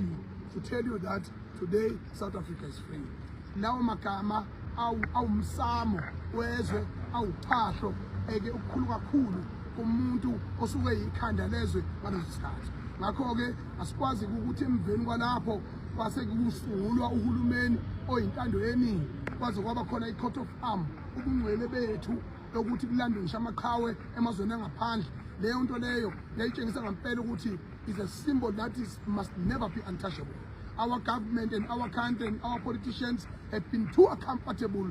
you to tell you that today South Africa is free. Lawo magama awumsamo wezwe awuphahlo ukukhulu kakhulu kumuntu osuke yikhanda lezwe ngaleso sikhathi. Ngakho ke asikwazi ukuthi emveni kwalapho kwase kusungulwa uhulumeni oyintando yeningi kwaze kwaba khona i-court of arm ubungcwele bethu ukuthi kulandwe ngisho amaqhawe emazweni angaphandle. Leyo nto leyo yayitshengisa ngempela ukuthi is a symbol that must never be untouchable. Our government and our country and our politicians have been too comfortable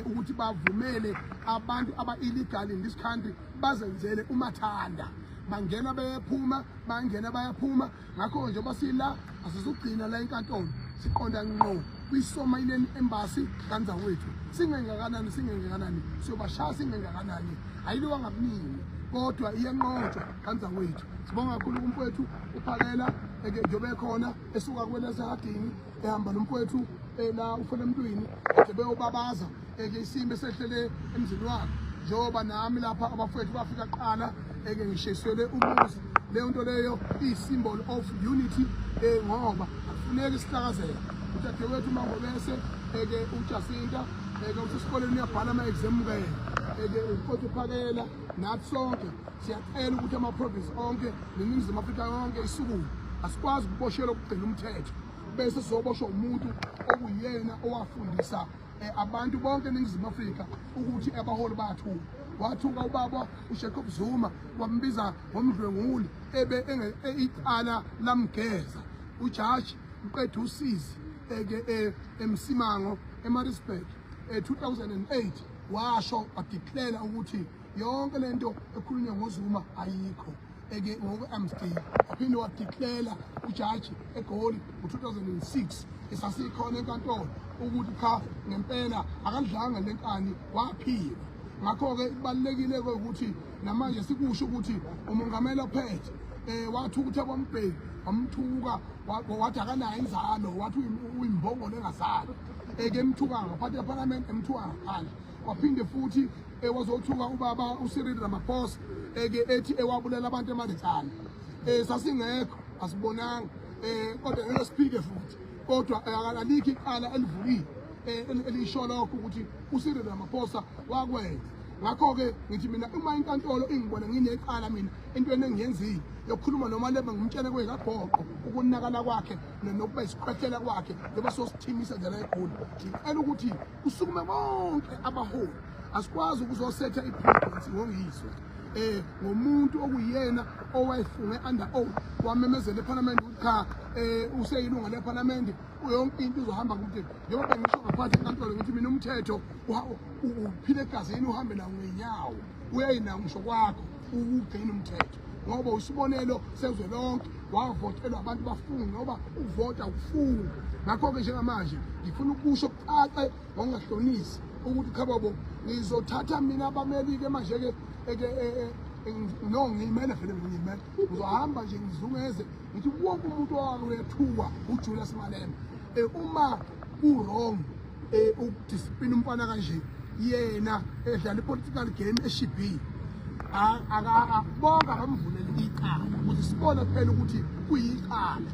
ukuthi bavumele abantu aba-illegal in this country bazenzele umathanda. Bangena bayaphuma, bangena bayaphuma. Ngakho nje basila asizugcina la enkantolo siqonda ngqo kwi-Somalian embassy kanza wethu. Singengakanani siyobashaya singengakanani ayiliwa ngabuningi kodwa iyanqotshwa kanza wethu. Sibonga kakhulu kumfowethu uPhakela njobe khona esuka kwelesehadini ehamba nomfowethu la ufuna emntwini beyobabaza isimbe sehlele emzini wakhe njoba nami lapha abafowethu bafika qala ngishiselwe umuzi. Leyo nto leyo i-symbol of unity ngoba akufuneki sihlakazela udadewethu Mangobese uJacinta usesikoleni uyabhala ama-exam umfowethu uPhakela nathi sonke siyacela ukuthi ama-province onke neNingizimu Afrika yonke isukule asikwazi ukuboshelwa ukugcina umthetho bese sizoboshwa umuntu okuyena owafundisa abantu bonke eNingizimu Afrika ukuthi abaholi bathu wathuka ubaba uJacob Zuma wambiza ngomdlwenguli icala lamgeza uJaji uqeda usizi eMsimango eMaritzburg 2008 washo adeclare ukuthi yonke lento ekhulunywa ngoZuma ayikho ngoku-Amstel. Waphinde wadeclare uJaji eGoli ngo-2006 esasikhona enkantolo ukuthi cha ngempela akadlanga lenkani waphila. Ngakho-ke kubalulekile ukuthi namanje sikusho ukuthi umongameli ophethe wathi ukuthi abambheki wamthuka wathi akanayo inzalo wathi uyimbongolo engazali emthuka ngaphansi eParliament emthuka ngaphandle. Waphinde futhi wazothuka ubaba uCyril Ramaphosa ethi ewabulela abantu eMaritsana. Sasingekho asibonanga kodwa ngeke siphike futhi kodwa akalikho icala elivulile elisho lokho ukuthi uCyril Ramaphosa wakwenza. Ngakho-ke ngithi mina uma inkantolo ingibona nginecala mina entweni engiyenzile yokukhuluma noma leba ngimtshele kwezabhoqo ukunakala kwakhe nokuba isikhwehlela kwakhe njengoba sosithimisa nje la eGoli. Ngicela ukuthi kusukume bonke abaholi asikwazi ukuzosetha i-presidency ngongizwe ngomuntu okuyena owayefunge under oath wamemezela eParliament ukuthi cha useyilunga leParliament yonke into izohamba kumthetho. Njengoba ngisho ngaphansi enkantolo ngithi mina umthetho uphile egazini uhambe nawo ngenyawo uyayina ngisho kwakho ukugcina umthetho ngoba usibonelo sezwe lonke wavotelwa abantu bafunga ngoba uvota ufunga. Ngakho-ke njengamanje ngifuna ukusho kucace ngokungahlonisi ukuthi khababo ngizothatha mina abamelike manje-ke no ngiyimele vele ngiyimele ngizohamba nje ngizungeze ngithi wonke umuntu owayethukwa uJulius Malema uma ku-wrong ukudiscipline umfana kanje yena edlala i-political game eshibhile bonke akamvulele icala ukuze sibone phela ukuthi kuyicala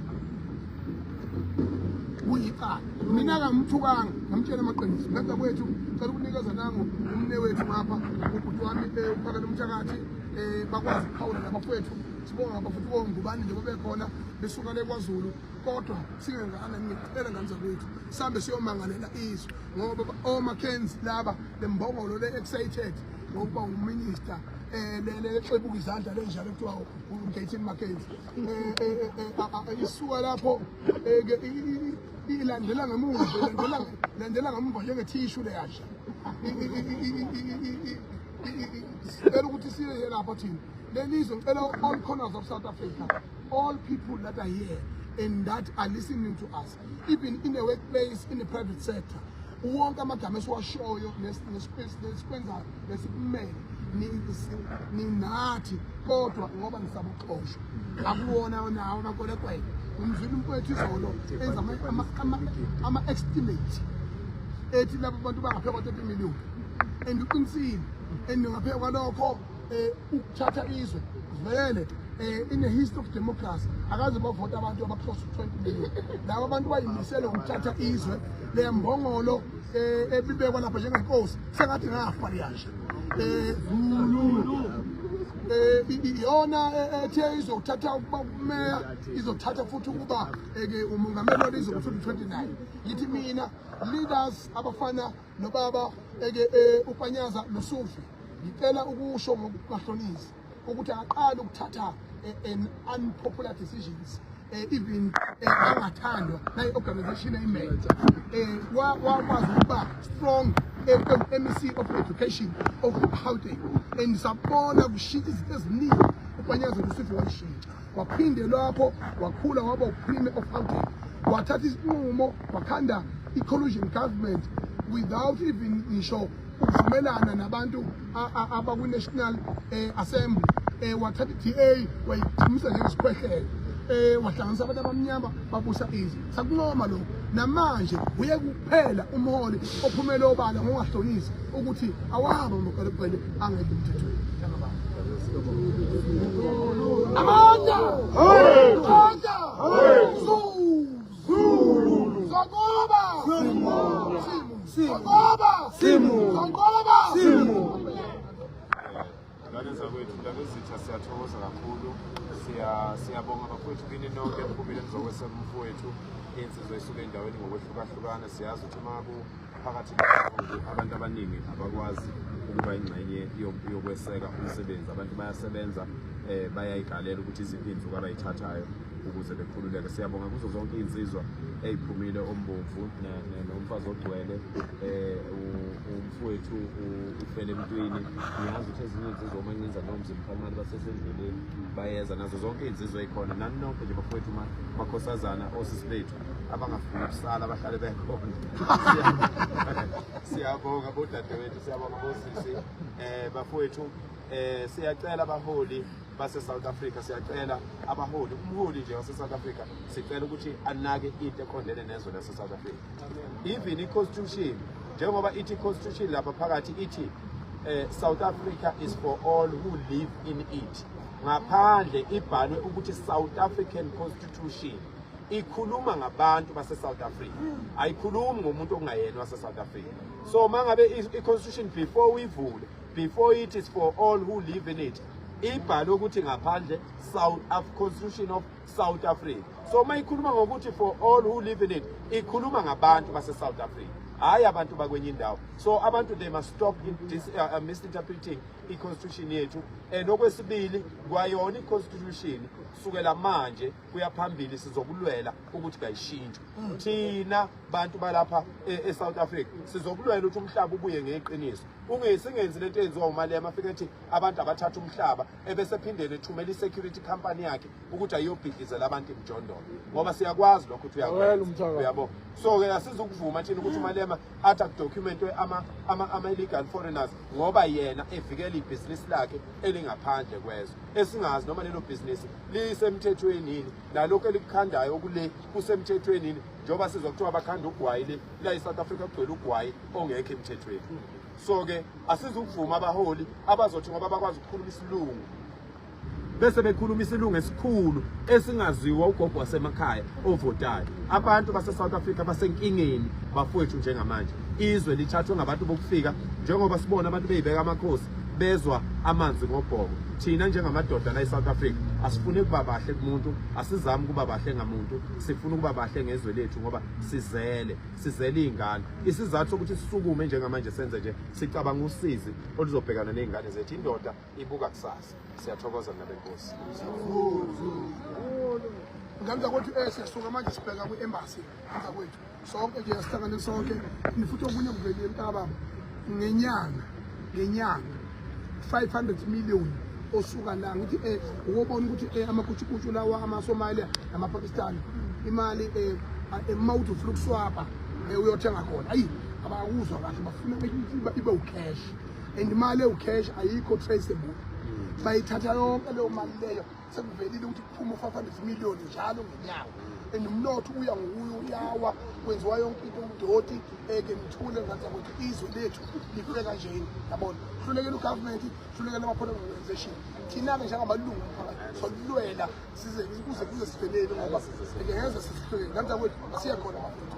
mina kamthukanga ngamtshela amaqiniso ngapha kwethu cela ukunikeza nangu umne wethu ngapha ubhuti wami uPhakela Mthakathi bakwazi ukuphawula labafowethu sibonga abafuthi bongubani nje bebekhona besuka leKwaZulu kodwa singengana ngicela ngani zakwethu sihambe siyomangalela izwe ngoba oMackenzie laba lembongolo le-excited ngokuba uminister lexebuka izandla lenjalo kuthiwa uGayton Mackenzie isuka lapho ilandela ngemuva landela ngemuva njengethishu leyasha sicela ukuthi siye lapha thina lelizwe ngicela all corners of South Africa, all people that are here and that are listening to us, even in the workplace, in the private sector, wonke amagama esiwashoyo nesikwenzayo nesikumele ninathi kodwa ngoba nisabuxoshwa akuwona nawo nakolekwe umzulu umfowethu izolo enza ama-estimate ethi labo bantu bangaphekwa 30 million and uqinisile and ngaphekwa lokho ukuthatha izwe vele in the history of democracy akaze bavota abantu abaclose to 20 million laba abantu bayimisele ukuthatha izwe le mbongolo ebibekwa lapha njengenkosi sengathi ngafa liyasha iyona ethe izothatha ukuba umeya izothatha futhi ukuba umongameli walizwe ngo-2029 yithi mina leaders abafana nobaba uPanyaza noSufi ngicela ukusho ngokuhlonisa ukuthi aqala ukuthatha unpopular decisions even angathandwa nayi organization eyimele wakwazi ukuba strong MEC of Education of Gauteng and sabona kushintsha izinto eziningi uPanyaza noSufi washintsha waphinde lapho wakhula waba uPrime of Gauteng wathatha isinqumo wakhanda i-coalition government without even ngisho ukuvumelana nabantu abaku-National Assembly wathatha i-DA wayithimisa njengesikhwehlelo wahlanganisa abantu abamnyama babusa izwe sakunqoma lokho namanje uye kuphela umholi ophumele obala ngokungahlonisi ukuthi awahamba ngokwele angeke emthethweni amandla Ngakuzitha siyathokoza kakhulu siyabonga bafowethu kini nonke ephumile nizokweseka umfowethu insizwe esuke endaweni ngokwehlukahlukana siyazi ukuthi phakathi abantu abaningi abakwazi ukuba ingxenye yokweseka umsebenzi abantu bayasebenza bayayigalela ukuthi iziphi insuku abayithathayo ukuze bekhululeke siyabonga kuzo zonke insizwa eziphumile ombomvu nomfazi ogcwele umfowethu ufele emntwini ngiyazi ukuthi ezinye insizwa uma ngenza nomzimba manje basesendleleni bayeza nazo zonke insizwa ezikhona nani nonke nje bafowethu makhosazana osisi bethu abangafuni ukusala abahlale bekhona siyabonga bodadewethu siyabonga bosisi bafowethu siyacela abaholi base South Africa siyacela abaholi umholi nje wase South Africa sicela ukuthi anake into ekhondene nezwe lase South Africa even i-constitution njengoba ithi constitution lapha phakathi ithi South Africa is for all who live in it ngaphandle ibhalwe ukuthi South African Constitution ikhuluma ngabantu base South Africa ayikhulumi ngomuntu ongayena wase South Africa so mangabe i-constitution before it is for all who live in it ibhalwe ukuthi ngaphandle Constitution of South Africa so mayikhuluma ngokuthi for all who live in it ikhuluma ngabantu base South Africa hayi abantu bakwenye indawo so abantu they must stop misinterpreting i-constitution yethu okwesibili kwayona i-constitution sukela manje kuya phambili sizokulwela ukuthi kayishintshe thina bantu balapha eSouth Africa sizokulwela ukuthi umhlaba ubuye ngeqiniso ungesingenzi lento enziwa uMalema afike ethi abantu abathatha umhlaba ebese phindele ethumela i-security company yakhe ukuthi ayobhidlizela abantu emjondolo ngoba siyakwazi lokho ukuthi uyabo so ke asizukuvuma thina ukuthi uMalema athi akudocumentwe ama-illegal foreigners ngoba yena evikela ibhizinisi lakhe elingaphandle kwezwe esingazi noma lelo bhizinisi lisemthethweni yini nalokho elikukhandayo okule kusemthethweni yini njengoba sizwa kuthiwa bakhanda ugwayi la eSouth Africa kugcwele ugwayi ongekho emthethweni so ke asizukuvuma abaholi abazothi ngoba bakwazi ukukhuluma isilungu bese bekhuluma isilungu esikhulu esingaziwa ugogo wasemakhaya ovotayo abantu base South Africa basenkingeni bafowethu njengamanje izwe lithathwe ngabantu bokufika njengoba sibona abantu beyibeka amakhosi bezwa amanzi ngobhoko thina njengamadoda la eSouth Africa asifune kuba bahle kumuntu asizami kuba bahle ngamuntu sifuna ukuba bahle ngezwe lethu ngoba sizele izingane isizathu sokuthi sisukume njengamanje senze nje sicabanga usizi oluzobhekana nezingane zethu indoda ibuka kusasa siyathokoza nabenkosi ngamza ukuthi siyasuka manje sibheka kwi-embassy ngamza kwethu sonke nje sihlangane sonke nifuthi okunye kuvele entaba ngenyanga 500 million osuka la ngithi ukubona ukuthi amakuchukuchu lawa amaSomalia namaPakistani imali emount of flux swapa uyothenga khona ayi abakuzwa kahle bafuna ibe ucash and imali ucash ayikho traceable bayithatha yonke leyo mali leyo sekuvelile ukuthi kuphuma 500 million njalo ngenyanga and umnotho uya ngukuyo uyawa kwenziwa yonke into umdoti ke nithule ngathi ukuthi izwe lethu lifike kanjeni yabona hlulekela ugovernment hlulekela ama-political organization thina-ke njengamalungu phakathi solulwela size kuze siphelele ngoba ngeze sihluleke ngapha kwethu asiye khona mafethu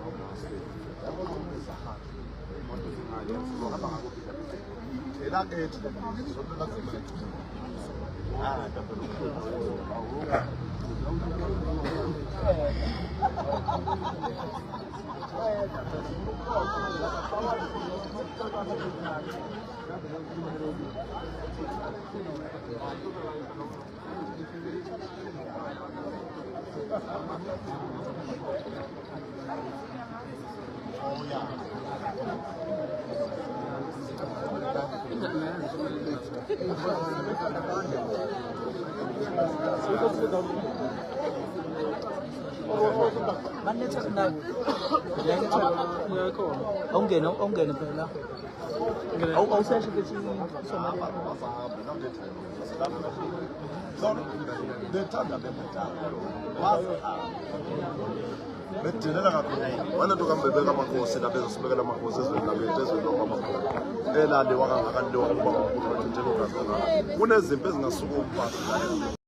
Ongene phela awuseshe ukuthi bedilela kakhulu wana nto kambe beka amakhosi labeza sibekela amakhosi ezweni lakithi ezweni lomama elaliwa kangaka liwa kuba kunezinto ezingasuka umphathi